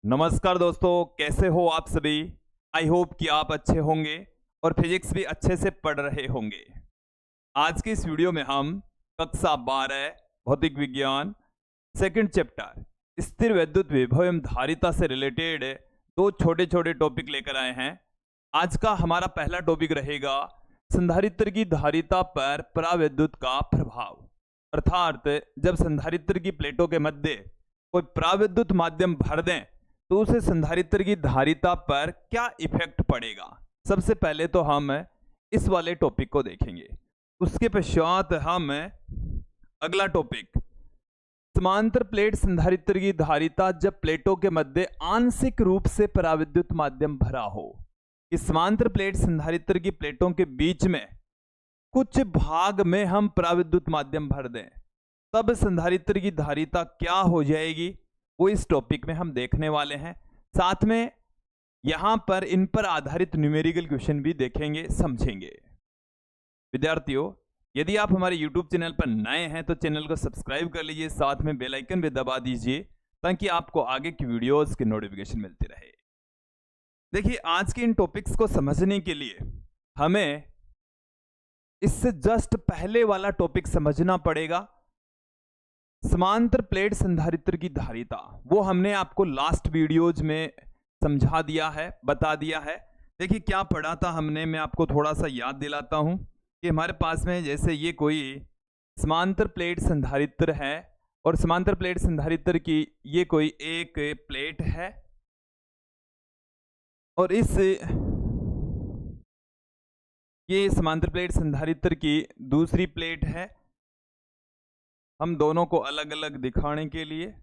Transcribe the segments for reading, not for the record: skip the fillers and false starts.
नमस्कार दोस्तों, कैसे हो आप सभी। आई होप कि आप अच्छे होंगे और फिजिक्स भी अच्छे से पढ़ रहे होंगे। आज की इस वीडियो में हम कक्षा 12 भौतिक विज्ञान सेकंड चैप्टर स्थिर वैद्युत विभव एवं धारिता से रिलेटेड दो छोटे छोटे टॉपिक लेकर आए हैं। आज का हमारा पहला टॉपिक रहेगा संधारित्र की धारिता पर परावैद्युत का प्रभाव, अर्थात जब संधारित्र की प्लेटों के मध्य कोई परावैद्युत माध्यम भर दें तो उसे संधारित्र की धारिता पर क्या इफेक्ट पड़ेगा। सबसे पहले तो हम इस वाले टॉपिक को देखेंगे, उसके पश्चात हम अगला टॉपिक समांतर प्लेट संधारित्र की धारिता जब प्लेटों के मध्य आंशिक रूप से परावैद्युत माध्यम भरा हो। इस समांतर प्लेट संधारित्र की प्लेटों के बीच में कुछ भाग में हम परावैद्युत माध्यम भर दें तब संधारित्र की धारिता क्या हो जाएगी, वो इस टॉपिक में हम देखने वाले हैं। साथ में यहां पर इन पर आधारित न्यूमेरिकल क्वेश्चन भी देखेंगे, समझेंगे। विद्यार्थियों, यदि आप हमारे YouTube चैनल पर नए हैं तो चैनल को सब्सक्राइब कर लीजिए, साथ में बेल आइकन भी दबा दीजिए ताकि आपको आगे की वीडियोस की नोटिफिकेशन मिलती रहे। देखिए, आज के इन टॉपिक्स को समझने के लिए हमें इससे जस्ट पहले वाला टॉपिक समझना पड़ेगा, समांतर प्लेट संधारित्र की धारिता। वो हमने आपको लास्ट वीडियोज में समझा दिया है, बता दिया है। देखिए क्या पढ़ा था हमने, मैं आपको थोड़ा सा याद दिलाता हूं कि हमारे पास में जैसे ये कोई समांतर प्लेट संधारित्र है और समांतर प्लेट संधारित्र की ये कोई एक प्लेट है और ये समांतर प्लेट संधारित्र की दूसरी प्लेट है। हम दोनों को अलग अलग दिखाने के लिए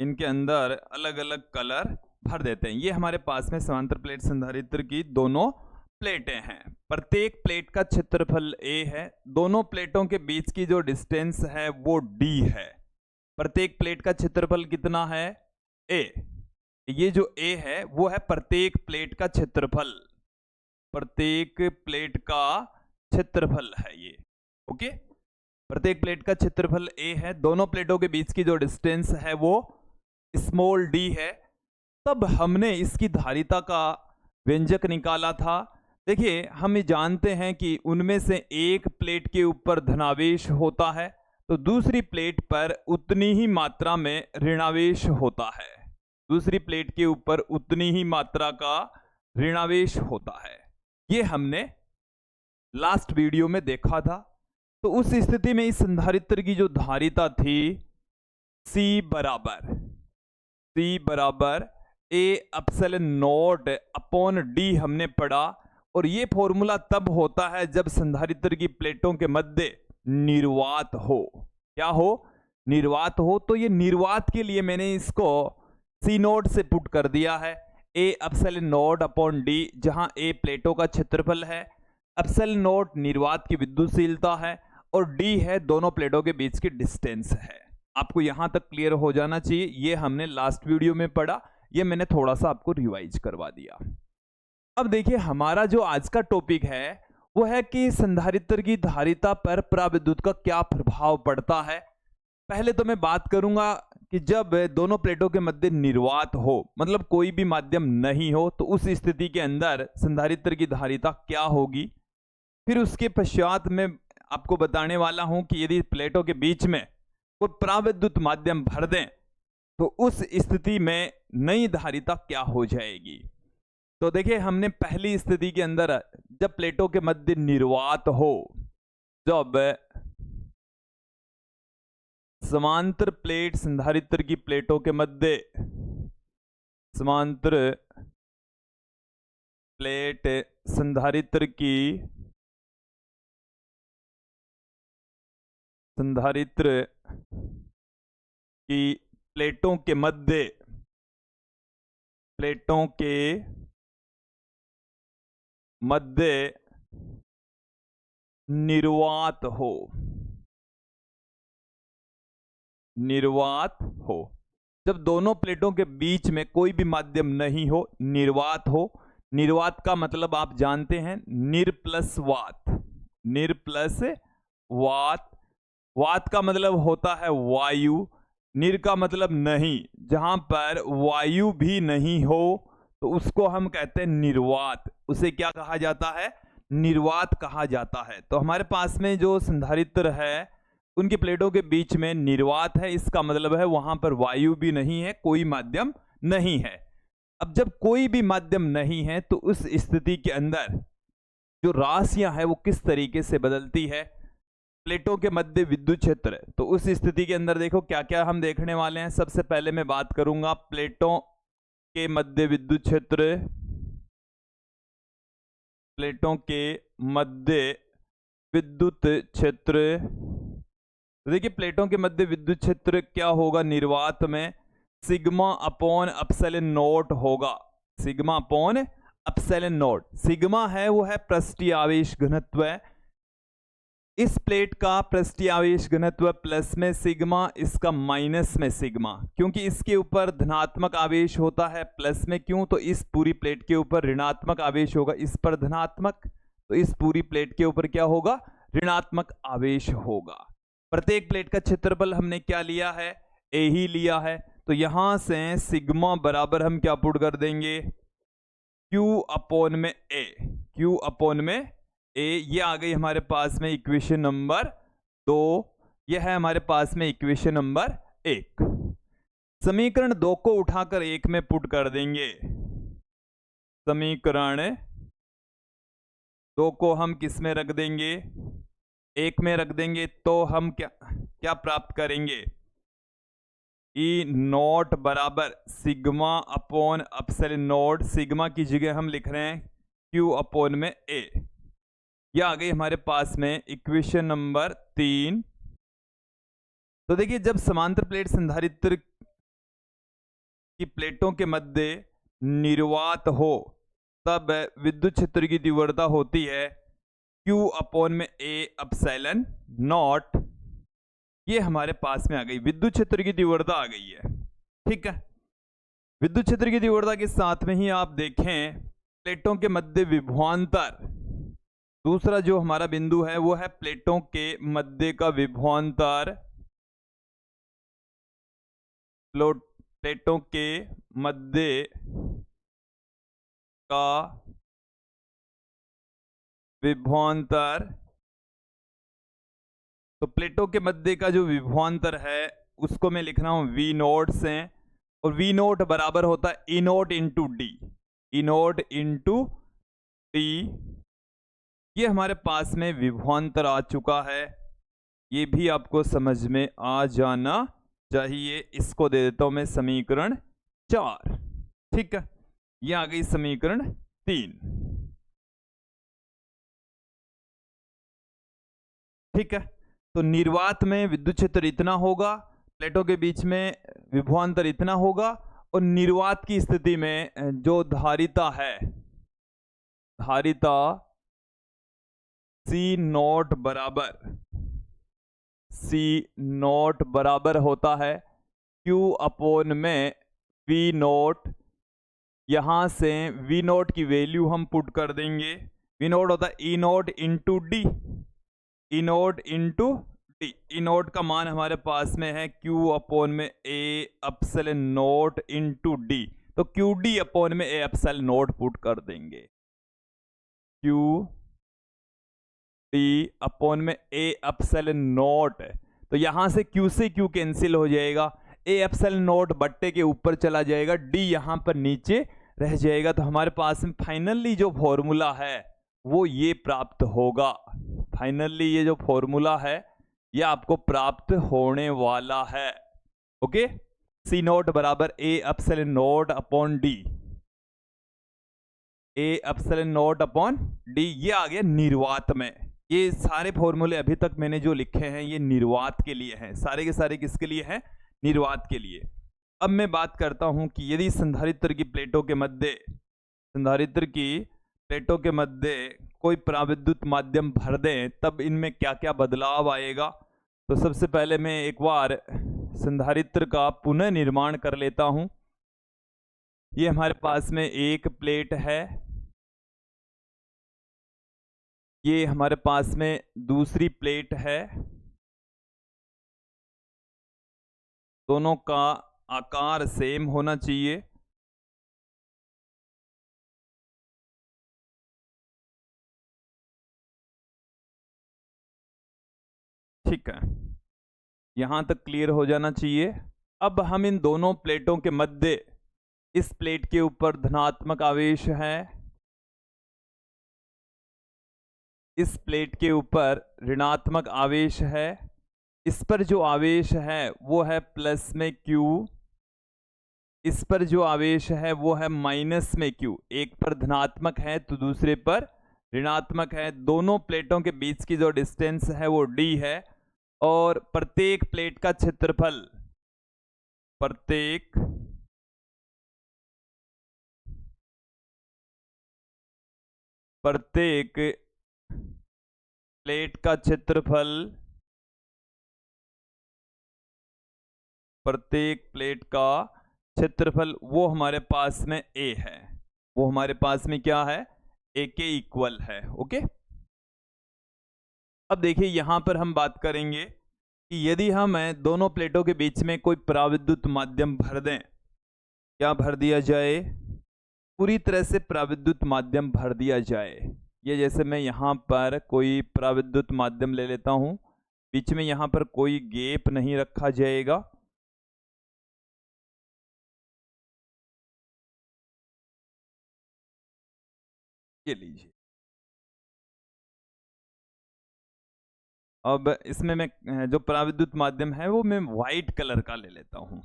इनके अंदर अलग अलग कलर भर देते हैं। ये हमारे पास में समांतर प्लेट संधारित्र की दोनों प्लेटें हैं। प्रत्येक प्लेट का क्षेत्रफल a है, दोनों प्लेटों के बीच की जो डिस्टेंस है वो d है। प्रत्येक प्लेट का क्षेत्रफल कितना है, a। ये जो a है वो है प्रत्येक प्लेट का क्षेत्रफल, प्रत्येक प्लेट का क्षेत्रफल है ये, ओके। प्रत्येक प्लेट का क्षेत्रफल a है, दोनों प्लेटों के बीच की जो डिस्टेंस है वो स्मॉल d है। तब हमने इसकी धारिता का व्यंजक निकाला था। देखिए, हम जानते हैं कि उनमें से एक प्लेट के ऊपर धनावेश होता है तो दूसरी प्लेट पर उतनी ही मात्रा में ऋणावेश होता है, दूसरी प्लेट के ऊपर उतनी ही मात्रा का ऋणावेश होता है। ये हमने लास्ट वीडियो में देखा था। तो उस स्थिति में इस संधारित्र की जो धारिता थी C बराबर A epsilon not upon D हमने पढ़ा। और ये फॉर्मूला तब होता है जब संधारित्र की प्लेटों के मध्य निर्वात हो। क्या हो, निर्वात हो। तो ये निर्वात के लिए मैंने इसको C नोट से पुट कर दिया है, A epsilon not upon D, जहां A प्लेटों का क्षेत्रफल है, एप्सिलॉन नॉट निर्वात की विद्युतशीलता है और D है दोनों प्लेटों के बीच की डिस्टेंस है। आपको यहां तक क्लियर हो जाना चाहिए। ये हमने लास्ट वीडियो में पढ़ा, ये मैंने थोड़ा सा आपको रिवाइज करवा दिया। अब देखिए, हमारा जो आज का टॉपिक है वो है कि संधारित्र की धारिता पर परावैद्युत का क्या प्रभाव पड़ता है। पहले तो मैं बात करूंगा कि जब दोनों प्लेटों के मध्य निर्वात हो, मतलब कोई भी माध्यम नहीं हो, तो उस स्थिति के अंदर संधारित्र की धारिता क्या होगी। फिर उसके पश्चात में आपको बताने वाला हूं कि यदि प्लेटों के बीच में कोई परावैद्युत माध्यम भर दें तो उस स्थिति में नई धारिता क्या हो जाएगी। तो देखिए, हमने पहली स्थिति के अंदर जब प्लेटों के मध्य निर्वात हो, जब समांतर प्लेट संधारित्र की प्लेटों के मध्य समांतर प्लेट संधारित्र की प्लेटों के मध्य निर्वात हो, जब दोनों प्लेटों के बीच में कोई भी माध्यम नहीं हो, निर्वात हो। निर्वात का मतलब आप जानते हैं, निर प्लस वात। वात का मतलब होता है वायु, निर का मतलब नहीं, जहां पर वायु भी नहीं हो तो उसको हम कहते हैं निर्वात। उसे क्या कहा जाता है? निर्वात कहा जाता है। तो हमारे पास में जो संधारित्र है उनकी प्लेटों के बीच में निर्वात है, इसका मतलब है वहां पर वायु भी नहीं है, कोई माध्यम नहीं है। अब जब कोई भी माध्यम नहीं है तो उस स्थिति के अंदर जो राशियां है वो किस तरीके से बदलती है? प्लेटों के मध्य विद्युत क्षेत्र। तो उस स्थिति के अंदर देखो क्या क्या हम देखने वाले हैं। सबसे पहले मैं बात करूंगा प्लेटों के मध्य विद्युत क्षेत्र। प्लेटों के मध्य विद्युत क्षेत्र। तो देखिए प्लेटों के मध्य विद्युत क्षेत्र क्या होगा निर्वात में? सिग्मा अपॉन एप्सिलॉन नॉट होगा। Sigma upon epsilon not. Sigma है वो है पृष्ठीय आवेश घनत्व है। इस प्लेट का पृष्ठीय आवेश घनत्व प्लस में सिग्मा, इसका माइनस में सिग्मा, क्योंकि इसके ऊपर धनात्मक आवेश होता है प्लस में। क्यों? तो इस पूरी प्लेट के ऊपर ऋणात्मक आवेश होगा, इस पर धनात्मक, तो इस पूरी प्लेट के ऊपर क्या होगा? ऋणात्मक आवेश होगा। प्रत्येक प्लेट का क्षेत्रफल हमने क्या लिया है? ए ही लिया है। तो यहां से सिग्मा बराबर हम क्या पुट कर देंगे? Q अपॉन में ए। Q अपॉन में ए, ये आ गई हमारे पास में इक्वेशन नंबर 2। ये है हमारे पास में इक्वेशन नंबर 1। समीकरण 2 को उठाकर 1 में पुट कर देंगे। समीकरण 2 को हम किस में रख देंगे? 1 में रख देंगे। तो हम क्या प्राप्त करेंगे? ई नॉट बराबर sigma upon epsilon not. Sigma की जगह हम लिख रहे हैं Q अपॉन में ए। यह आ गई हमारे पास में इक्वेशन नंबर 3। तो देखिए जब समांतर प्लेट संधारित्र की प्लेटों के मध्य निर्वात हो तब विद्युत क्षेत्र की तीव्रता होती है Q अपॉन में ए एप्सिलॉन नॉट। ये हमारे पास में आ गई, विद्युत क्षेत्र की तीव्रता आ गई है। ठीक है, विद्युत क्षेत्र की तीव्रता के साथ में ही आप देखें प्लेटों के मध्य विभवांतर। दूसरा जो हमारा बिंदु है वो है प्लेटों के मध्य का विभवांतर। प्लेटों के मध्य का विभवांतर। तो प्लेटों के मध्य का जो विभवांतर है उसको मैं लिख रहा हूं V नोट से, और V नोट बराबर होता है E note into D. E note into D. ये हमारे पास में विभवांतर आ चुका है, ये भी आपको समझ में आ जाना चाहिए। इसको दे देता हूं मैं समीकरण 4। ठीक है, ये आ गई समीकरण 3। ठीक है, तो निर्वात में विद्युत क्षेत्र इतना होगा, प्लेटों के बीच में विभवांतर इतना होगा, और निर्वात की स्थिति में जो धारिता है, धारिता सी नॉट बराबर होता है Q अपॉन में V नोट। यहां से V नोट की वैल्यू हम पुट कर देंगे। V नोट होता है E note into D. E note into D. E note का मान हमारे पास में है Q अपॉन में A epsilon note into D. तो QD अपॉन में A एप्सिलॉन नोट पुट कर देंगे। QD अपॉन में A एप्सिलॉन नोट। तो यहां से Q से Q कैंसिल हो जाएगा, A एप्सिलॉन नोट बट्टे के ऊपर चला जाएगा, D यहां पर नीचे रह जाएगा। तो हमारे पास में फाइनली जो फॉर्मूला है वो ये प्राप्त होगा। फाइनली ये जो फॉर्मूला है ये आपको प्राप्त होने वाला है। ओके, सी नोट बराबर A epsilon naught upon D. A epsilon naught upon D, ये आ गया निर्वात में। ये सारे फॉर्मूले अभी तक मैंने जो लिखे हैं ये निर्वात के लिए हैं, सारे के सारे किसके लिए हैं? निर्वात के लिए। अब मैं बात करता हूं कि यदि संधारित्र की प्लेटों के मध्य कोई पराविद्युत माध्यम भर दें तब इनमें क्या क्या बदलाव आएगा। तो सबसे पहले मैं एक बार संधारित्र का पुनः निर्माण कर लेता हूं। ये हमारे पास में एक प्लेट है, ये हमारे पास में दूसरी प्लेट है, दोनों का आकार सेम होना चाहिए। ठीक है, यहां तक क्लियर हो जाना चाहिए। अब हम इन दोनों प्लेटों के मध्य, इस प्लेट के ऊपर धनात्मक आवेश है, इस प्लेट के ऊपर ऋणात्मक आवेश है। इस पर जो आवेश है वो है प्लस में Q, इस पर जो आवेश है वो है माइनस में Q। एक पर धनात्मक है तो दूसरे पर ऋणात्मक है। दोनों प्लेटों के बीच की जो डिस्टेंस है वो D है, और प्रत्येक प्लेट का क्षेत्रफल, प्रत्येक प्लेट का क्षेत्रफल, प्रत्येक प्लेट का क्षेत्रफल वो हमारे पास में A है, वो हमारे पास में क्या है, A के इक्वल है। ओके, अब देखिए यहां पर हम बात करेंगे कि यदि हम दोनों प्लेटों के बीच में कोई पराविद्युत माध्यम भर दें, क्या भर दिया जाए, पूरी तरह से पराविद्युत माध्यम भर दिया जाए। ये जैसे मैं यहां पर कोई पराविद्युत माध्यम ले लेता हूं, बीच में यहां पर कोई गैप नहीं रखा जाएगा। ये लीजिए, अब इसमें मैं जो पराविद्युत माध्यम है वो मैं व्हाइट कलर का ले लेता हूं।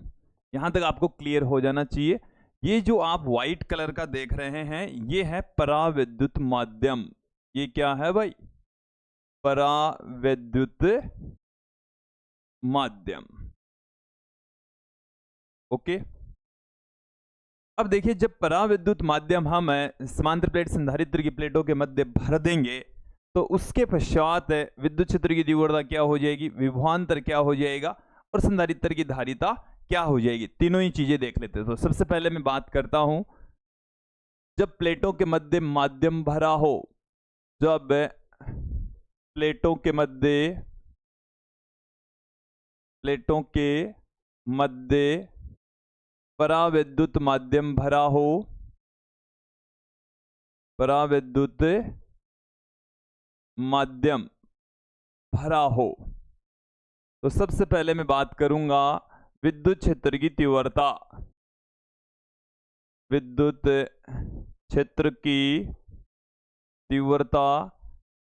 यहां तक आपको क्लियर हो जाना चाहिए। ये जो आप व्हाइट कलर का देख रहे हैं ये है पराविद्युत माध्यम। ये क्या है भाई, पराविद्युत माध्यम। ओके, अब देखिए जब पराविद्युत माध्यम हम समांतर प्लेट संधारित्र की प्लेटों के मध्य भर देंगे तो उसके पश्चात विद्युत क्षेत्र की तीव्रता क्या हो जाएगी, विभवांतर क्या हो जाएगा, और संधारित्र की धारिता क्या हो जाएगी। तीनों ही चीजें देख लेते हैं। तो सबसे पहले मैं बात करता हूं, जब प्लेटों के मध्य माध्यम भरा हो, जब प्लेटों के मध्य पराविद्युत माध्यम भरा हो, पराविद्युत माध्यम भरा हो, तो सबसे पहले मैं बात करूंगा विद्युत क्षेत्र की तीव्रता। विद्युत क्षेत्र की तीव्रता,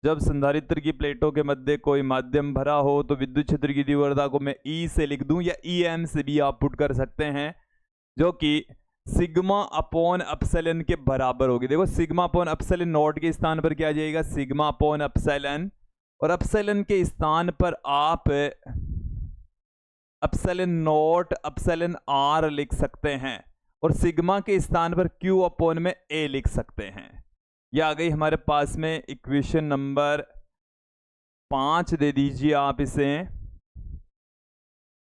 जब संधारित्र की प्लेटों के मध्य कोई माध्यम भरा हो तो विद्युत क्षेत्र की तीव्रता को मैं E से लिख दूं, या EM से भी आप पुट कर सकते हैं, जो कि सिग्मा अपॉन अपसाइलन के बराबर होगी। देखो सिग्मा अपॉन अपसाइलन नॉट के स्थान पर क्या आ जाएगा, सिग्मा अपॉन अपसाइलन, और अपसाइलन के स्थान पर आप अपसाइलन नॉट अपसाइलन R लिख सकते हैं, और सिग्मा के स्थान पर Q अपॉन में A लिख सकते हैं। यह आ गई हमारे पास में इक्वेशन नंबर 5 दे दीजिए आप इसे।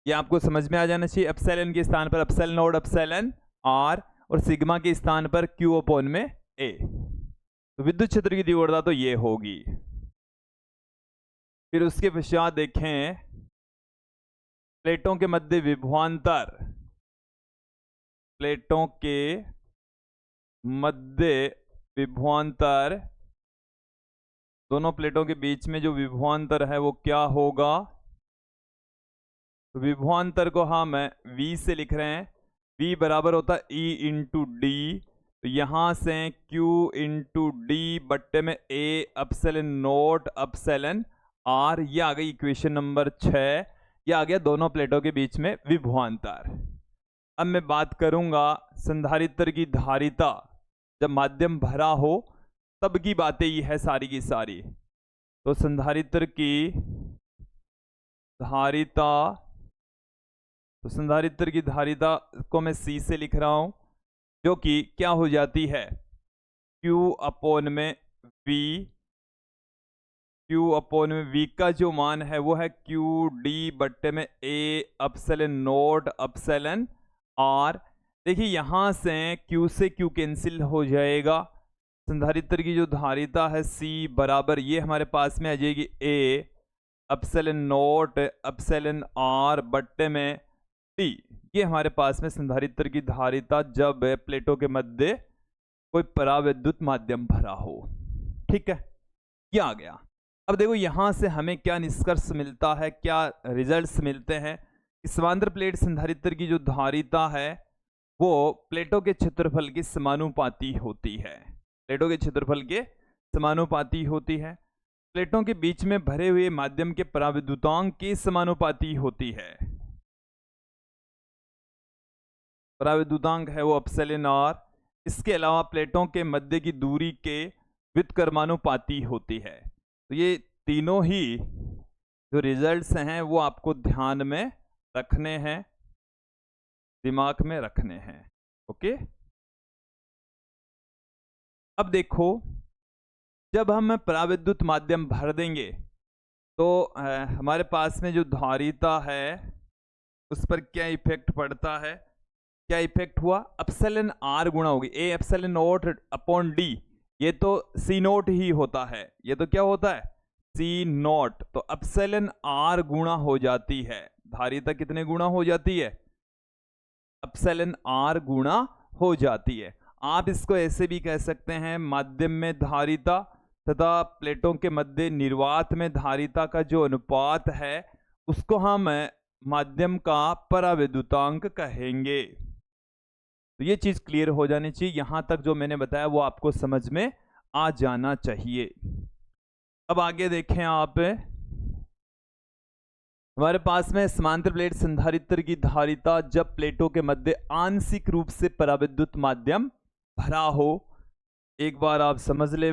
ये आपको समझ में आ जाना चाहिए। अपसाइलन के स्थान पर अपसाइलन नॉट अपसाइलन R, और सिग्मा के स्थान पर Q अपॉन में A। तो विद्युत क्षेत्र की तीव्रता तो ये होगी। फिर उसके पश्चात देखें प्लेटों के मध्य विभवांतर, प्लेटों के मध्य विभवांतर, दोनों प्लेटों के बीच में जो विभवांतर है वो क्या होगा, तो विभवांतर को हम V से लिख रहे हैं। V बराबर होता है E इंटू डी, तो यहां से Q इंटू डी बट्टे में A epsilon not epsilon R। ये आ गई इक्वेशन नंबर 6। ये आ गया दोनों प्लेटों के बीच में विभवांतर। अब मैं बात करूंगा संधारित्र की धारिता, जब माध्यम भरा हो तब की बातें ये है सारी की सारी। तो संधारित्र की धारिता, तो संधारित्र की धारिता को मैं C से लिख रहा हूं, जो कि क्या हो जाती है Q अपॉन में V। Q अपॉन में V का जो मान है वो है Q D बट्टे में A epsilon not epsilon R। देखिए यहां से Q से Q कैंसिल हो जाएगा। संधारित्र की जो धारिता है C बराबर ये हमारे पास में आ जाएगी A epsilon not epsilon R बट्टे में टी, ये हमारे पास में संधारित्र की धारिता जब प्लेटों के मध्य कोई पराविद्युत माध्यम भरा हो। ठीक है, ये आ गया। अब देखो यहां से हमें क्या निष्कर्ष मिलता है, क्या रिजल्ट्स मिलते हैं। समांतर प्लेट संधारित्र की जो धारिता है वो प्लेटों के क्षेत्रफल के समानुपाती होती है। प्लेटों के क्षेत्रफल के समानुपाती होती है। प्लेटों के बीच में भरे हुए माध्यम के पराविद्युतांक के समानुपाती होती है। पराविद्युतांक है वो एप्सिलॉन आर। इसके अलावा प्लेटों के मध्य की दूरी के व्युत्क्रमानुपाती होती है। तो ये तीनों ही जो रिजल्ट्स हैं वो आपको ध्यान में रखने हैं, दिमाग में रखने हैं। ओके, अब देखो जब हम पराविद्युत माध्यम भर देंगे तो हमारे पास में जो धारिता है उस पर क्या इफेक्ट पड़ता है। क्या इफेक्ट हुआ, एप्सिलॉन आर गुणा होगी A epsilon not upon D. ये तो सी नॉट ही होता है, ये तो क्या होता है सी नॉट। तो एप्सिलॉन आर गुणा हो जाती है, धारिता कितने गुणा हो जाती है, एप्सिलॉन आर गुणा हो जाती है। आप इसको ऐसे भी कह सकते हैं माध्यम में धारिता तथा प्लेटों के मध्य निर्वात में धारिता का जो अनुपात है उसको हम माध्यम का पराविद्युतांक कहेंगे। तो ये चीज क्लियर हो जानी चाहिए, यहां तक जो मैंने बताया वो आपको समझ में आ जाना चाहिए। अब आगे देखें आप, हमारे पास में समांतर प्लेट संधारित्र की धारिता जब प्लेटों के मध्य आंशिक रूप से पराविद्युत माध्यम भरा हो। एक बार आप समझ लें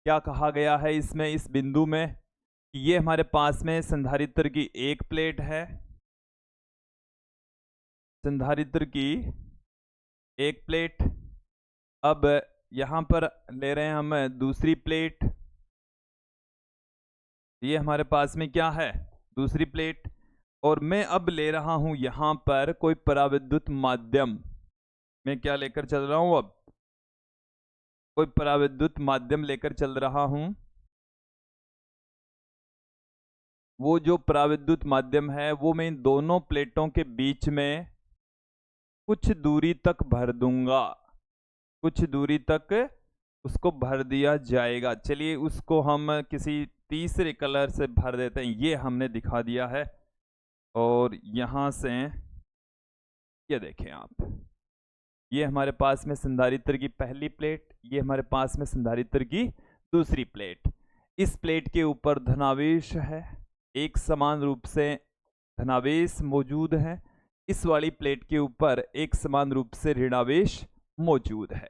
क्या कहा गया है इसमें, इस बिंदु में, ये हमारे पास में संधारित्र की एक प्लेट है, संधारित्र की एक प्लेट। अब यहां पर ले रहे हैं हम दूसरी प्लेट, ये हमारे पास में क्या है दूसरी प्लेट, और मैं अब ले रहा हूं यहां पर कोई पराविद्युत माध्यम। मैं क्या लेकर चल रहा हूं, अब कोई पराविद्युत माध्यम लेकर चल रहा हूं। वो जो पराविद्युत माध्यम है वो मैं इन दोनों प्लेटों के बीच में कुछ दूरी तक भर दूंगा, कुछ दूरी तक उसको भर दिया जाएगा। चलिए उसको हम किसी तीसरे कलर से भर देते हैं, ये हमने दिखा दिया है। और यहां से ये देखें आप, ये हमारे पास में संधारित्र की पहली प्लेट, ये हमारे पास में संधारित्र की दूसरी प्लेट। इस प्लेट के ऊपर धनावेश है, एक समान रूप से धनावेश मौजूद है। इस वाली प्लेट के ऊपर एक समान रूप से ऋणावेश मौजूद है।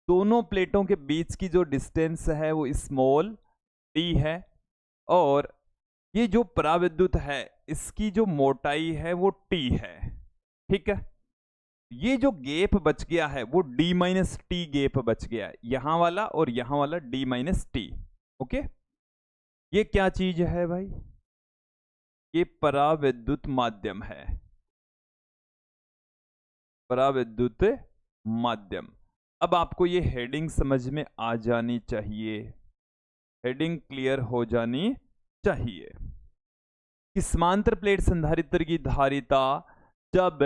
दोनों प्लेटों के बीच की जो डिस्टेंस है वो स्मॉल डी है, और ये जो पराविद्युत है इसकी जो मोटाई है वो टी है। ठीक है, ये जो गैप बच गया है वो डी माइनस टी गैप बच गया है, यहां वाला और यहां वाला डी माइनस टी। ओके, ये क्या चीज है भाई, ये पराविद्युत माध्यम है, पराविद्युत माध्यम। अब आपको ये हेडिंग समझ में आ जानी चाहिए, हेडिंग क्लियर हो जानी चाहिए कि समांतर प्लेट संधारित्र की धारिता जब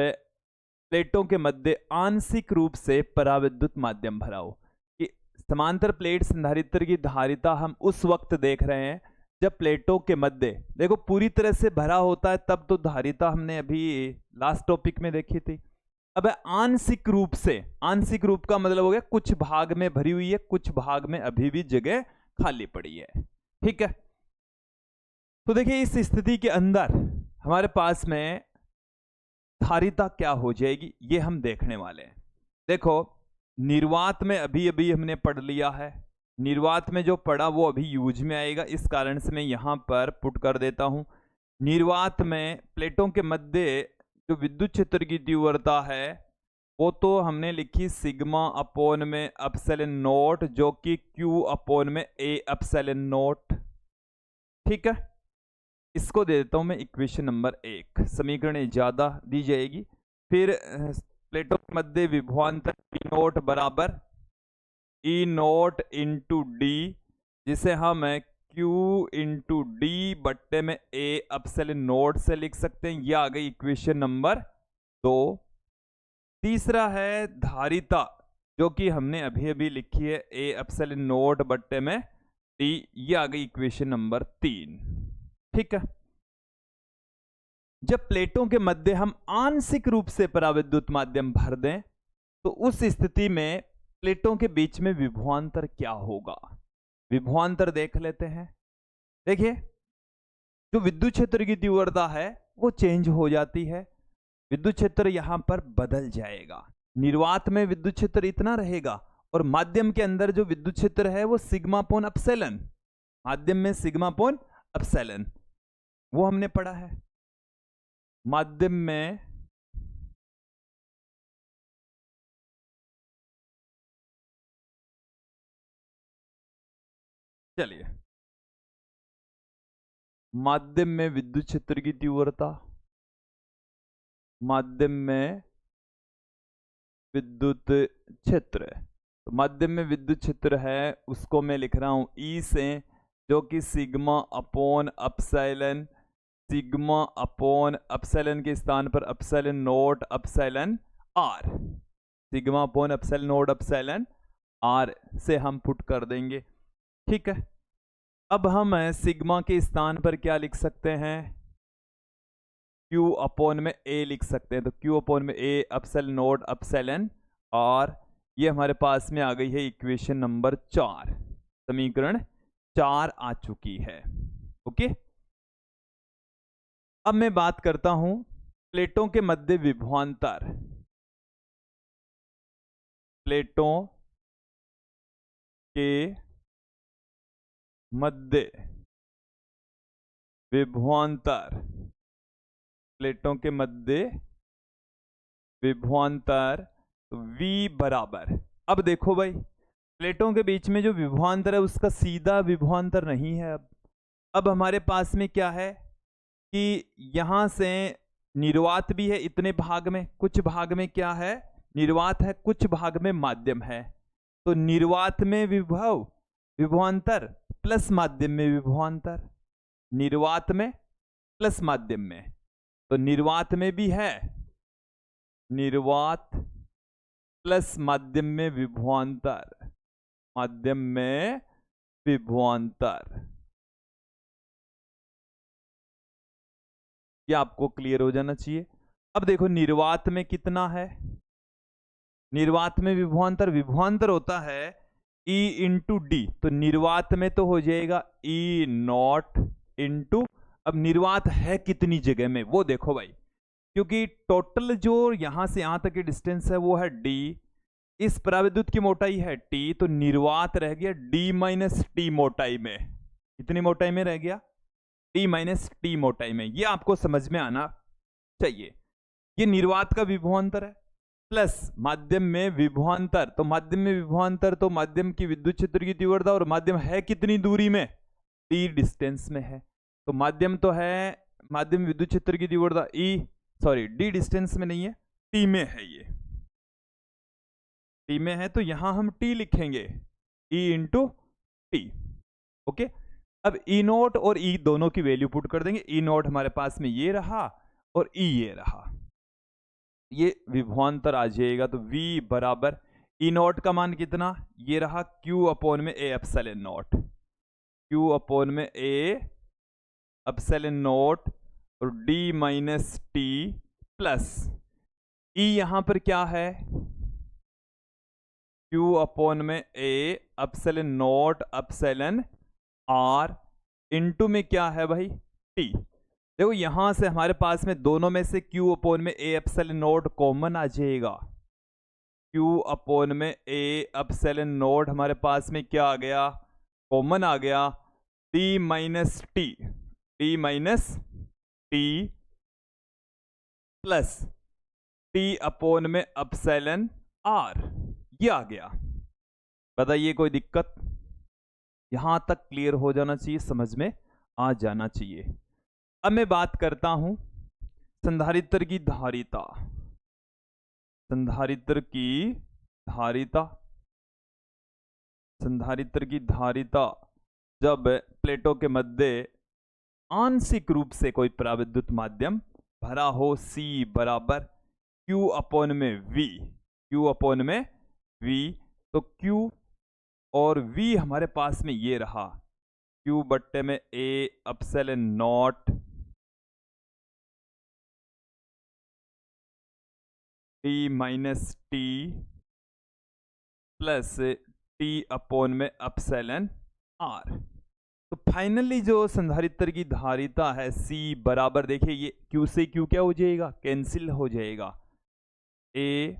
प्लेटों के मध्य आंशिक रूप से पराविद्युत माध्यम भरा हो। कि समांतर प्लेट संधारित्र की धारिता हम उस वक्त देख रहे हैं जब प्लेटों के मध्य, देखो पूरी तरह से भरा होता है तब तो धारिता हमने अभी लास्ट टॉपिक में देखी थी। अब आंशिक रूप से, आंशिक रूप का मतलब हो गया कुछ भाग में भरी हुई है, कुछ भाग में अभी भी जगह खाली पड़ी है। ठीक है, तो देखिए इस स्थिति के अंदर हमारे पास में धारिता क्या हो जाएगी ये हम देखने वाले हैं। देखो निर्वात में अभी अभी हमने पढ़ लिया है, निर्वात में जो पढ़ा वो अभी यूज में आएगा, इस कारण से मैं यहां पर पुट कर देता हूं। निर्वात में प्लेटों के मध्य जो विद्युत क्षेत्र की तीव्रता है वो तो हमने लिखी सिग्मा अपॉन में एप्सिलॉन नॉट, जो कि क्यू अपॉन में ए एप्सिलॉन नॉट। ठीक है, इसको दे देता हूं मैं इक्वेशन नंबर 1, समीकरण ज्यादा दी जाएगी। फिर प्लेटों के मध्य विभवांतर ई नोट बराबर ई नोट इंटू डी, जिसे हम Q इंटू डी बट्टे में A एप्सिलॉन नॉट से लिख सकते हैं। यह आ गई इक्वेशन नंबर 2। तीसरा है धारिता, जो कि हमने अभी अभी लिखी है A एप्सिलॉन नॉट बट्टे में D। यह आ गई इक्वेशन नंबर 3। ठीक है। जब प्लेटों के मध्य हम आंशिक रूप से पराविद्युत माध्यम भर दें तो उस स्थिति में प्लेटों के बीच में विभवांतर क्या होगा, विभवांतर देख लेते हैं। देखिए, जो विद्युत क्षेत्र की तीव्रता है वो चेंज हो जाती है, विद्युत क्षेत्र यहां पर बदल जाएगा। निर्वात में विद्युत क्षेत्र इतना रहेगा और माध्यम के अंदर जो विद्युत क्षेत्र है वो सिग्मा अपॉन एप्सिलॉन, माध्यम में सिग्मा अपॉन एप्सिलॉन, वो हमने पढ़ा है। माध्यम में चलिए, माध्यम में विद्युत क्षेत्र की तीव्रता, माध्यम में विद्युत क्षेत्र, तो माध्यम में विद्युत क्षेत्र है उसको मैं लिख रहा हूं E से, जो कि sigma upon epsilon, sigma upon epsilon के स्थान पर epsilon not epsilon R, sigma upon epsilon not epsilon R से हम पुट कर देंगे। ठीक है। अब हम सिग्मा के स्थान पर क्या लिख सकते हैं, Q अपॉन में A लिख सकते हैं। तो Q अपॉन में A epsilon not epsilon R, ये हमारे पास में आ गई है इक्वेशन नंबर 4, समीकरण 4 आ चुकी है। ओके। अब मैं बात करता हूं प्लेटों के मध्य विभवांतर, प्लेटों के मध्य विभवांतर, प्लेटों के मध्य विभवांतर V बराबर, अब देखो भाई, प्लेटों के बीच में जो विभवांतर है उसका सीधा विभवांतर नहीं है। अब हमारे पास में क्या है कि यहां से निर्वात भी है इतने भाग में, कुछ भाग में क्या है, निर्वात है, कुछ भाग में माध्यम है। तो निर्वात में विभवांतर प्लस माध्यम में विभवांतर, निर्वात में प्लस माध्यम में, तो निर्वात में भी है, निर्वात प्लस माध्यम में विभवांतर, माध्यम में विभवांतर। यह आपको क्लियर हो जाना चाहिए। अब देखो निर्वात में कितना है, निर्वात में विभवांतर, विभवांतर होता है E इंटू डी, तो निर्वात में तो हो जाएगा E नॉट इंटू, अब निर्वात है कितनी जगह में वो देखो भाई, क्योंकि टोटल जो यहां से यहां तक की डिस्टेंस है वो है D, इस पराविद्युत की मोटाई है T, तो निर्वात रह गया D माइनस टी मोटाई में, कितनी मोटाई में रह गया, D माइनस टी मोटाई में। ये आपको समझ में आना चाहिए। ये निर्वात का विभवांतर है प्लस माध्यम में विभवांतर, तो माध्यम में विभवांतर तो माध्यम की विद्युत क्षेत्र की तीव्रता, और माध्यम है कितनी दूरी में, T डिस्टेंस में है, तो माध्यम तो है, माध्यम विद्युत क्षेत्र की तीव्रता D डिस्टेंस में नहीं है, T में है, ये T में है, तो यहां हम T लिखेंगे E इंटू टी। ओके। अब E नोट और E दोनों की वैल्यू पुट कर देंगे। E नोट हमारे पास में ये रहा और E ये रहा, ये विभवांतर आ जाएगा। तो V बराबर E नोट का मान कितना, ये रहा Q अपॉन में A epsilon not, Q upon में A एप्सिलॉन नॉट और D minus T plus E यहां पर क्या है, Q अपॉन में A epsilon not epsilon R into में क्या है भाई T। देखो यहां से हमारे पास में दोनों में से Q अपॉन में A एप्सिलॉन नॉट कॉमन आ जाएगा, Q अपॉन में A एप्सिलॉन नॉट हमारे पास में क्या आ गया, कॉमन आ गया, D minus T plus T upon में एप्सिलॉन R, ये आ गया। बताइए कोई दिक्कत, यहां तक क्लियर हो जाना चाहिए, समझ में आ जाना चाहिए। अब मैं बात करता हूं संधारित्र की धारिता, संधारित्र की धारिता, संधारित्र की धारिता जब प्लेटों के मध्य आंशिक रूप से कोई पराविद्युत माध्यम भरा हो। C बराबर Q अपॉन में V, Q अपॉन में V, तो Q और V हमारे पास में ये रहा, Q बट्टे में A epsilon not T minus T plus T upon में एप्सिलॉन R। तो फाइनली जो संधारित्र की धारिता है C बराबर, देखिए ये Q से Q क्या हो जाएगा, कैंसिल हो जाएगा, A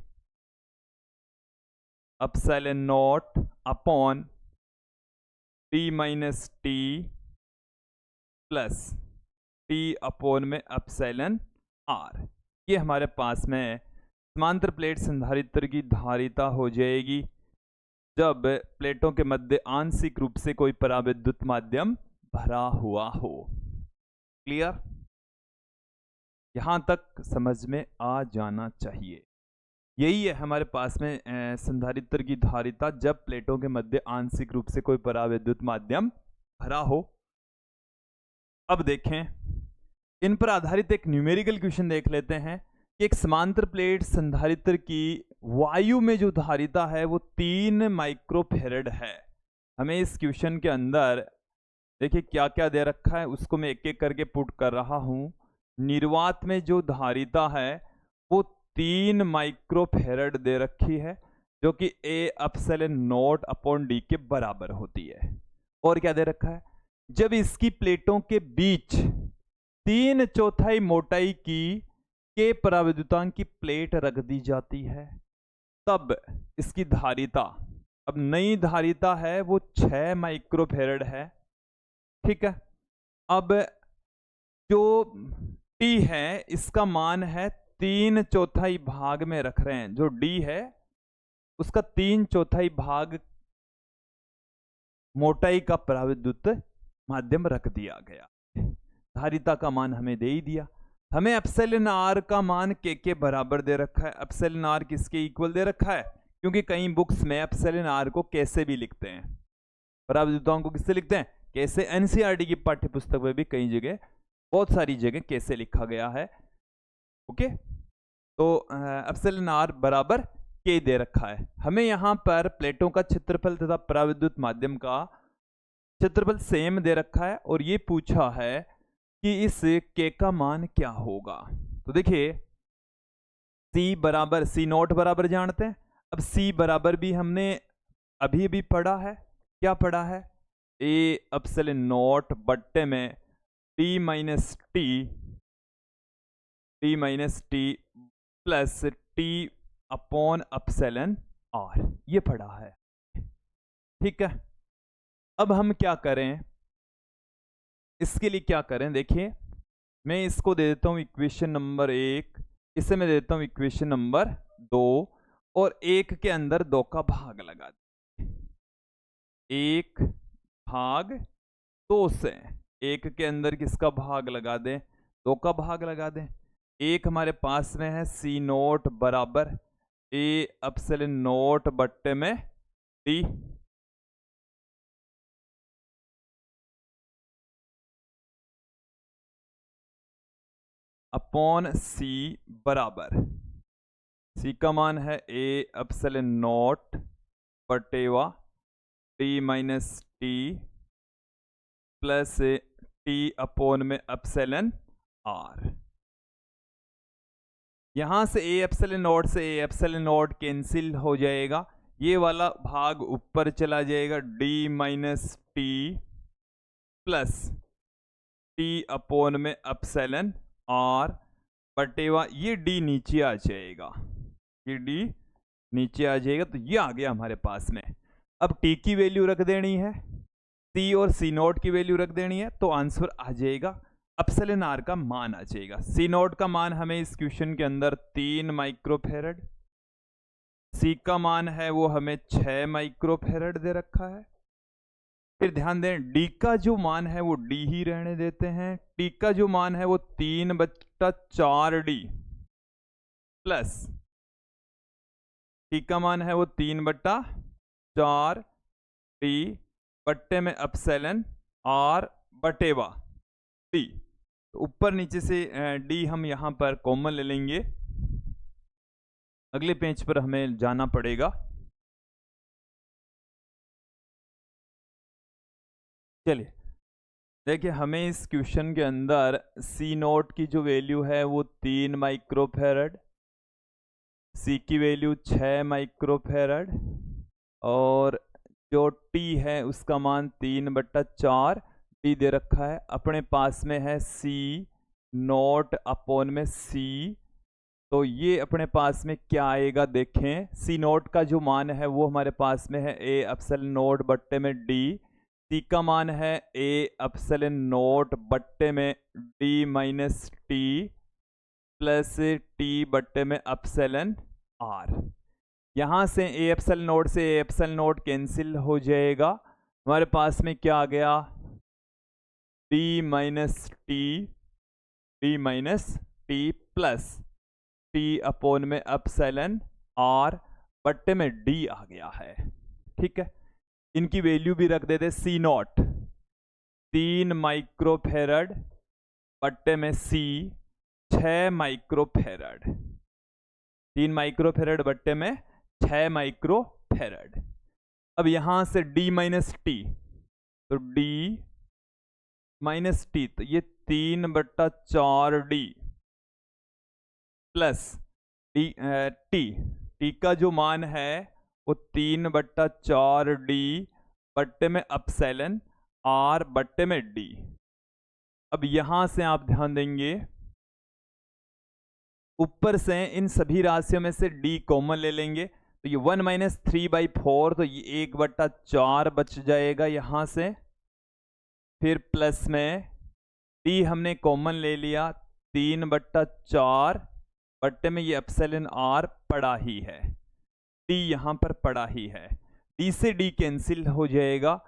epsilon not upon T minus T plus T upon में एप्सिलॉन R। ये हमारे पास में समांतर प्लेट संधारित्र की धारिता हो जाएगी जब प्लेटों के मध्य आंशिक रूप से कोई पराविद्युत माध्यम भरा हुआ हो। क्लियर? यहां तक समझ में आ जाना चाहिए। यही है हमारे पास में संधारित्र की धारिता जब प्लेटों के मध्य आंशिक रूप से कोई पराविद्युत माध्यम भरा हो। अब देखें, इन पर आधारित एक न्यूमेरिकल क्वेश्चन देख लेते हैं कि एक समांतर प्लेट संधारित्र की वायु में जो धारिता है वो 3 माइक्रोफेरेड है। हमें इस क्वेश्चन के अंदर देखिए क्या क्या दे रखा है, उसको मैं एक एक करके पुट कर रहा हूं। निर्वात में जो धारिता है वो 3 माइक्रोफेरेड दे रखी है, जो कि A epsilon not upon D के बराबर होती है। और क्या दे रखा है, जब इसकी प्लेटों के बीच 3/4 मोटाई की के पराविद्युतांक की प्लेट रख दी जाती है, तब इसकी धारिता, अब नई धारिता है वो 6 माइक्रोफेरेड है। ठीक है, अब जो T है इसका मान है 3/4 भाग में रख रहे हैं, जो D है उसका 3/4 भाग मोटाई का पराविद्युत माध्यम रख दिया गया। धारिता का मान हमें दे ही दिया। हमें एप्सिलॉन R का मान के बराबर दे रखा है। एप्सिलॉन R किसके इक्वल दे रखा है, क्योंकि कई बुक्स में एप्सिलॉन R को कैसे भी लिखते हैं, पराविद्युतांक को किससे लिखते हैं, कैसे। एनसीईआरटी की पाठ्य पुस्तक में भी कई जगह, बहुत सारी जगह कैसे लिखा गया है। ओके, तो एप्सिलॉन R बराबर के दे रखा है। हमें यहां पर प्लेटों का क्षेत्रफल तथा पराविद्युत माध्यम का क्षेत्रफल सेम दे रखा है, और ये पूछा है कि इस के का मान क्या होगा। तो देखिए C बराबर, C नॉट बराबर जानते हैं। अब C बराबर भी हमने अभी भी पढ़ा है, क्या पढ़ा है, A एप्सिलॉन नॉट बट्टे में T minus T plus T upon epsilon R, ये पढ़ा है। ठीक है, अब हम क्या करें, इसके लिए क्या करें, देखिए मैं इसको दे देता हूं इक्वेशन नंबर 1, इसे मैं दे देता हूं इक्वेशन नंबर 2, और 1 के अंदर 2 का भाग लगा दें। 1 भाग 2 से 1 के अंदर किसका भाग लगा दें, 2 का भाग लगा दें। 1 हमारे पास में है C नोट बराबर A एप्सिलॉन नोट बट्टे में D, अपॉन C बराबर, C का मान है A एप्सिलॉन नॉट बटेवा T minus T plus T upon में एप्सिलॉन R। यहां से A एप्सिलॉन नॉट से A एप्सिलॉन नॉट कैंसिल हो जाएगा, ये वाला भाग ऊपर चला जाएगा, D minus T plus T upon में एप्सिलॉन R बटेवा ये D नीचे आ जाएगा, ये D नीचे आ जाएगा। तो ये आ गया हमारे पास में। अब T की वैल्यू रख देनी है, C और C नॉट की वैल्यू रख देनी है, तो आंसर आ जाएगा, एप्सिलॉन R का मान आ जाएगा। C नॉट का मान हमें इस क्वेश्चन के अंदर 3 माइक्रोफेरेड, C का मान है वो हमें 6 माइक्रोफेरेड दे रखा है। फिर ध्यान दें D का जो मान है वो D ही रहने देते हैं। T का जो मान है वो 3/4D प्लस T का मान है वो 3/4D बट्टे में एप्सिलॉन आर बटेवा डी। तो ऊपर नीचे से डी हम यहाँ पर कॉमन ले लेंगे, अगले पेज पर हमें जाना पड़ेगा। चलिए देखिए, हमें इस क्वेश्चन के अंदर सी नोट की जो वैल्यू है वो 3 माइक्रोफेरड, सी की वैल्यू 6 माइक्रोफेरड और जो टी है उसका मान 3/4 टी दे रखा है। अपने पास में है सी नोट अपॉन में सी, तो ये अपने पास में क्या आएगा देखें। सी नोट का जो मान है वो हमारे पास में है ए एप्सिलॉन नोट बट्टे में डी, सी का मान है ए एप्सिलॉन नोट बट्टे में D minus T plus T बट्टे में एप्सिलॉन आर। यहाँ से ए एप्सिलॉन नोट से ए एप्सिलॉन नोट कैंसिल हो जाएगा, हमारे पास में क्या आ गया D minus T plus T upon में एप्सिलॉन आर बट्टे में डी आ गया है। ठीक है, इनकी वैल्यू भी रख देते। सी नॉट 3 माइक्रोफेरड बट्टे में सी 6 माइक्रोफेरड, 3 माइक्रोफेरड बट्टे में 6 माइक्रोफेरड। अब यहां से D माइनस टी, तो D माइनस टी, तो ये 3/4 D प्लस टी का जो मान है वो 3/4 D बट्टे में एप्सिलॉन आर बट्टे में D। अब यहां से आप ध्यान देंगे, ऊपर से इन सभी राशियों में से D कॉमन ले लेंगे, तो ये 1 माइनस 3/4, तो ये 1/4 बच जाएगा यहाँ से। फिर प्लस में D हमने कॉमन ले लिया, 3/4 बट्टे में ये एप्सिलॉन आर पड़ा ही है, D यहाँ पर पड़ा ही है। D से D कैंसिल हो जाएगा,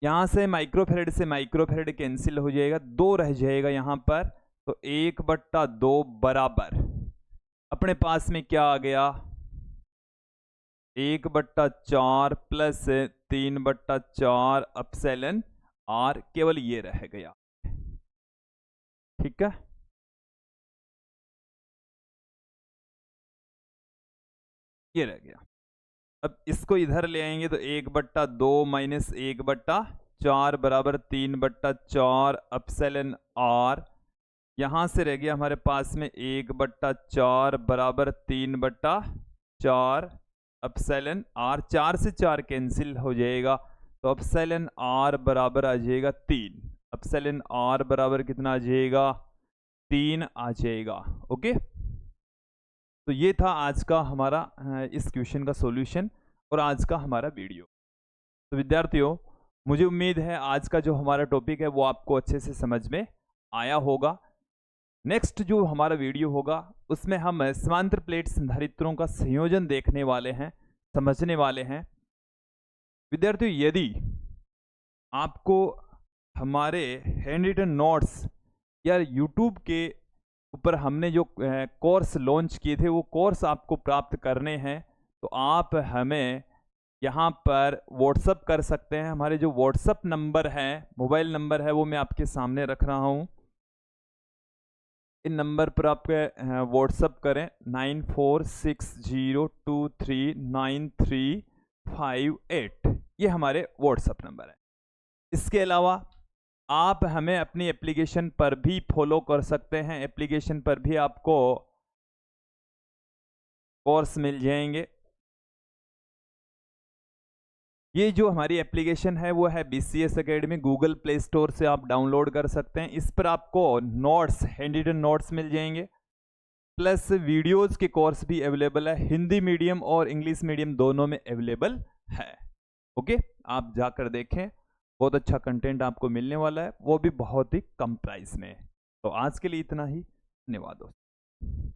यहाँ से माइक्रोफेरड कैंसिल हो जाएगा, 2 रह जाएगा यहाँ पर, तो 1/2 बराबर अपने पास में क्या आ गया 1/4 प्लस 3/4 एप्सिलॉन आर, केवल ये रह गया। ठीक है, ये रह गया। अब इसको इधर ले आएंगे तो 1/2 माइनस 1/4 बराबर 3/4 एप्सिलॉन आर। यहां से रह गया हमारे पास में 1/4 बराबर 3/4 एप्सिलॉन आर, 4 से 4 कैंसिल हो जाएगा, तो एप्सिलॉन आर बराबर आ जाएगा 3। एप्सिलॉन आर बराबर कितना आ जाएगा 3 आ जाएगा। ओके, तो ये था आज का हमारा इस क्वेश्चन का सॉल्यूशन और आज का हमारा वीडियो। तो विद्यार्थियों, मुझे उम्मीद है आज का जो हमारा टॉपिक है वो आपको अच्छे से समझ में आया होगा। नेक्स्ट जो हमारा वीडियो होगा उसमें हम समांतर प्लेट संधारित्रों का संयोजन देखने वाले हैं, समझने वाले हैं। विद्यार्थियों, यदि आपको हमारे हैंड रिटन नोट्स या यूट्यूब के ऊपर हमने जो कोर्स लॉन्च किए थे वो कोर्स आपको प्राप्त करने हैं, तो आप हमें यहाँ पर व्हाट्सअप कर सकते हैं। हमारे जो व्हाट्सअप नंबर है, मोबाइल नंबर है, वो मैं आपके सामने रख रहा हूँ। इन नंबर पर आप व्हाट्सअप करें 9460239358, ये हमारे व्हाट्सअप नंबर है। इसके अलावा आप हमें अपनी एप्लीकेशन पर भी फॉलो कर सकते हैं, एप्लीकेशन पर भी आपको कोर्स मिल जाएंगे। ये जो हमारी एप्लीकेशन है वो है BCS academy, Google play store से आप डाउनलोड कर सकते हैं। इस पर आपको नोट्स, हैंड रिटन नोट्स मिल जाएंगे, प्लस वीडियोस के कोर्स भी अवेलेबल है, हिंदी मीडियम और इंग्लिश मीडियम दोनों में अवेलेबल है। ओके, आप जाकर देखें, बहुत अच्छा कंटेंट आपको मिलने वाला है, वो भी बहुत ही कम प्राइस में। तो आज के लिए इतना ही, धन्यवाद दोस्तों।